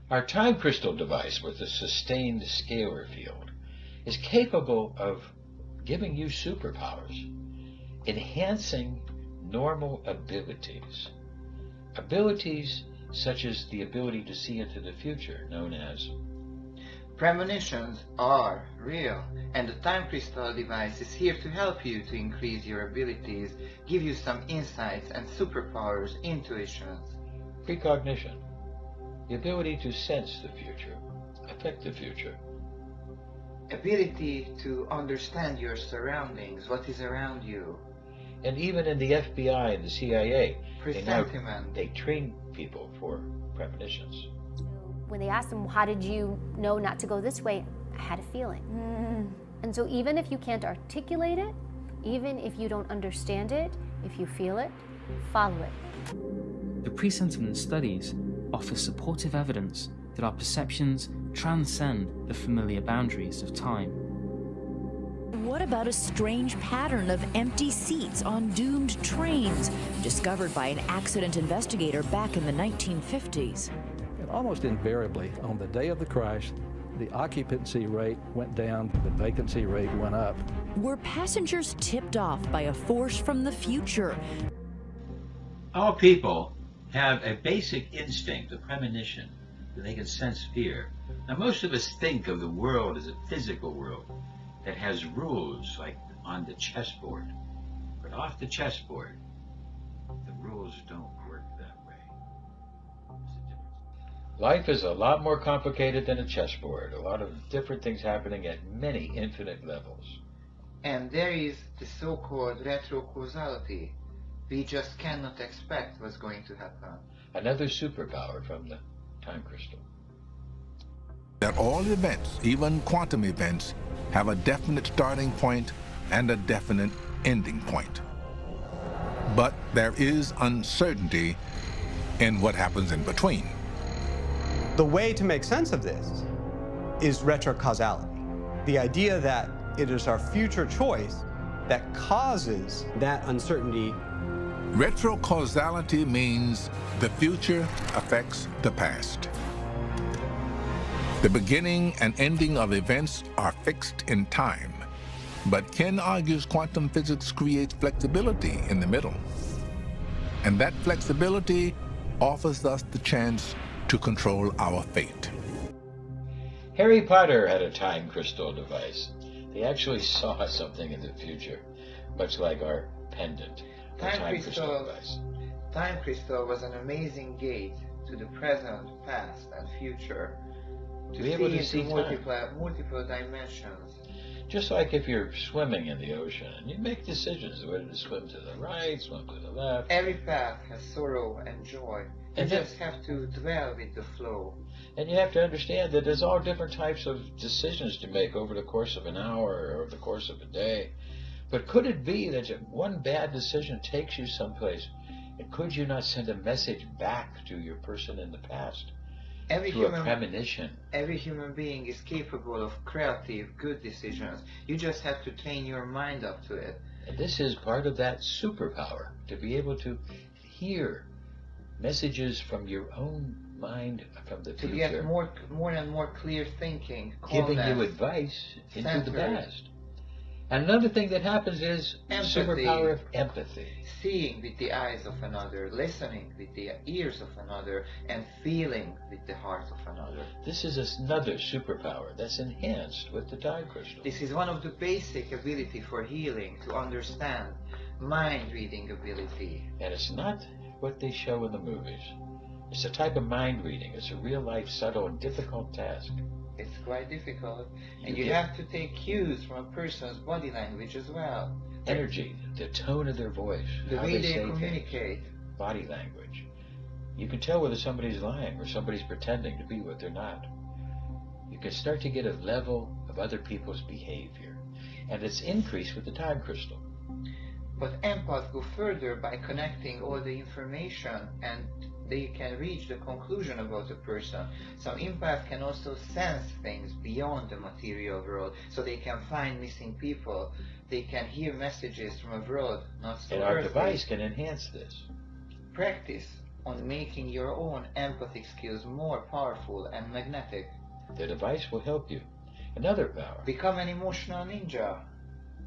Our time crystal device with a sustained scalar field is capable of giving you superpowers, enhancing normal abilities. Abilities such as the ability to see into the future, known as premonitions, are real, and the time crystal device is here to help you to increase your abilities, give you some insights and superpowers, intuitions. precognition, the ability to sense the future, affect the future. Ability to understand your surroundings, what is around you. And even in the FBI and the CIA, Presentiment. they train people for premonitions. When they asked him, how did you know not to go this way? I had a feeling. And so even if you can't articulate it, even if you don't understand it, if you feel it, follow it. The presentiment studies offer supportive evidence that our perceptions transcend the familiar boundaries of time. What about a strange pattern of empty seats on doomed trains, discovered by an accident investigator back in the 1950s? And almost invariably, on the day of the crash, the occupancy rate went down, the vacancy rate went up. Were passengers tipped off by a force from the future? All people have a basic instinct, a premonition, that they can sense fear. Now, most of us think of the world as a physical world that has rules like on the chessboard. But off the chessboard, the rules don't work that way. Life is a lot more complicated than a chessboard. A lot of different things happening at many infinite levels. And there is the so-called retrocausality. We just cannot expect what's going to happen. Another superpower from the time crystal. That all events, even quantum events, have a definite starting point and a definite ending point. But there is uncertainty in what happens in between. The way to make sense of this is retrocausality. The idea that it is our future choice that causes that uncertainty. Retrocausality means the future affects the past. The beginning and ending of events are fixed in time, but Ken argues quantum physics creates flexibility in the middle. And that flexibility offers us the chance to control our fate. Harry Potter had a time crystal device. They actually saw something in the future, much like our pendant, the time crystal device. Time crystal was an amazing gate to the present, past, and future. To be able to see multiple dimensions. Just like if you're swimming in the ocean and you make decisions whether to swim to the right, swim to the left. Every path has sorrow and joy. You just have to dwell with the flow. And you have to understand that there's all different types of decisions to make over the course of an hour or over the course of a day. But could it be that one bad decision takes you someplace, and could you not send a message back to your person in the past? Through a premonition. Every human being is capable of creative, good decisions. You just have to train your mind up to it. And this is part of that superpower, to be able to hear messages from your own mind from the future. To get more and more clear thinking, giving you advice into the past. And another thing that happens is empathy. Superpower of empathy. Seeing with the eyes of another, listening with the ears of another, and feeling with the heart of another. This is another superpower that's enhanced with the time crystal. This is one of the basic ability for healing, to understand, mind-reading ability. And it's not what they show in the movies. It's a type of mind reading. It's a real-life, subtle, and difficult task. It's quite difficult. And you have to take cues from a person's body language as well. Energy, the tone of their voice, the how way they say communicate. Things, body language. You can tell whether somebody's lying or somebody's pretending to be what they're not. You can start to get a level of other people's behavior. And it's increased with the time crystal. But empaths go further by connecting all the information, and they can reach the conclusion about a person. Some empaths can also sense things beyond the material world, so they can find missing people. They can hear messages from abroad, not so And our device can enhance this. Practice on making your own empathic skills more powerful and magnetic. The device will help you. Another power. Become an emotional ninja.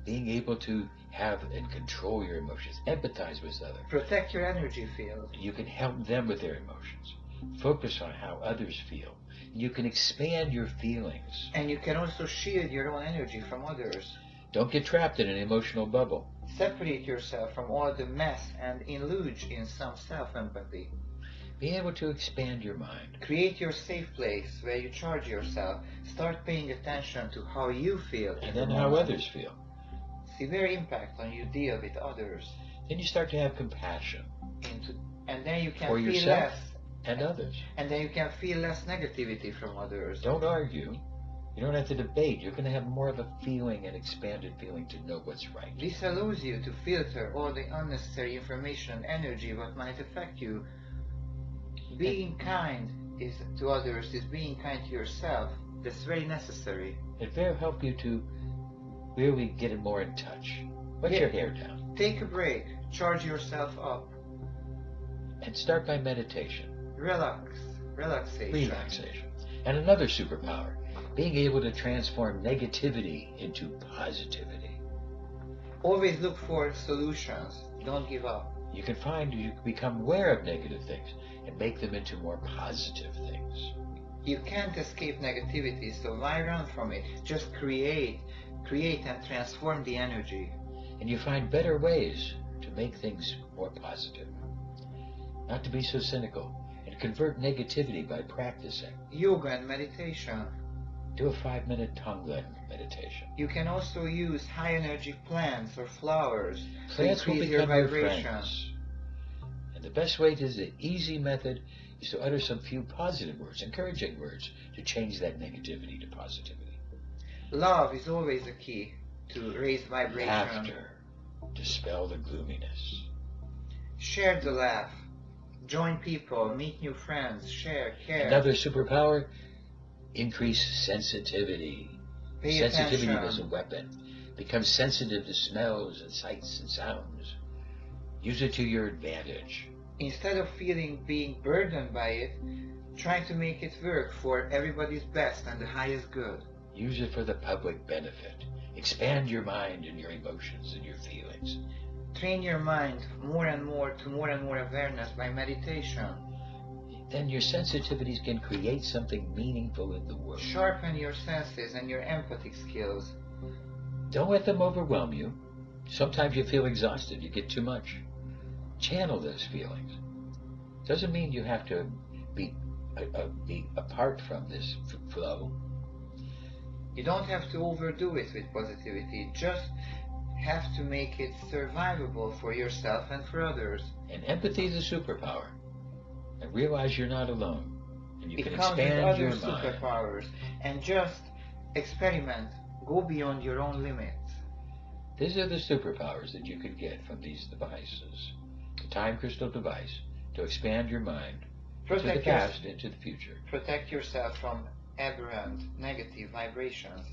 Being able to have and control your emotions. Empathize with others. Protect your energy field. You can help them with their emotions. Focus on how others feel. You can expand your feelings. And you can also shield your own energy from others. Don't get trapped in an emotional bubble. Separate yourself from all the mess and indulge in some self-empathy. Be able to expand your mind. Create your safe place where you charge yourself. Start paying attention to how you feel. And then how others feel. See their impact on you deal with others. Then you start to have compassion. And then you can for feel yourself less. And others. And then you can feel less negativity from others. Don't argue. You don't have to debate. You're going to have more of a feeling, an expanded feeling to know what's right. This allows you to filter all the unnecessary information and energy that might affect you. Being kind to others is being kind to yourself. That's very necessary. It will help you to really get it more in touch. Let your hair down. Take a break. Charge yourself up. And start by meditation. Relaxation. And another superpower. Being able to transform negativity into positivity. Always look for solutions. Don't give up. You can become aware of negative things and make them into more positive things. You can't escape negativity, so why run from it? Just create and transform the energy. And you find better ways to make things more positive. Not to be so cynical, and convert negativity by practicing. Yoga and meditation. Do a 5-minute tongue meditation. You can also use high energy plants or flowers Plants to will increase your become your vibration. friends. And the best way the easy method is to utter some few positive words, encouraging words, to change that negativity to positivity. Love is always a key to raise vibration. Laughter, dispel the gloominess. Share the laugh. Join people, meet new friends, share, care. Another superpower, increase sensitivity. Pay Sensitivity attention. is a weapon. Become sensitive to smells and sights and sounds. Use it to your advantage. Instead of being burdened by it, try to make it work for everybody's best and the highest good. Use it for the public benefit. Expand your mind and your emotions and your feelings. Train your mind more and more to more and more awareness by meditation. Then your sensitivities can create something meaningful in the world. Sharpen your senses and your empathic skills. Don't let them overwhelm you. Sometimes you feel exhausted, you get too much. Channel those feelings. Doesn't mean you have to be apart from this flow. You don't have to overdo it with positivity. Just have to make it survivable for yourself and for others. And empathy is a superpower. And realize you're not alone. And you can comes with expand other your mind. superpowers. And just experiment. Go beyond your own limits. These are the superpowers that you could get from these devices. The time crystal device to expand your mind to the past into the future. Protect yourself from aberrant, negative vibrations.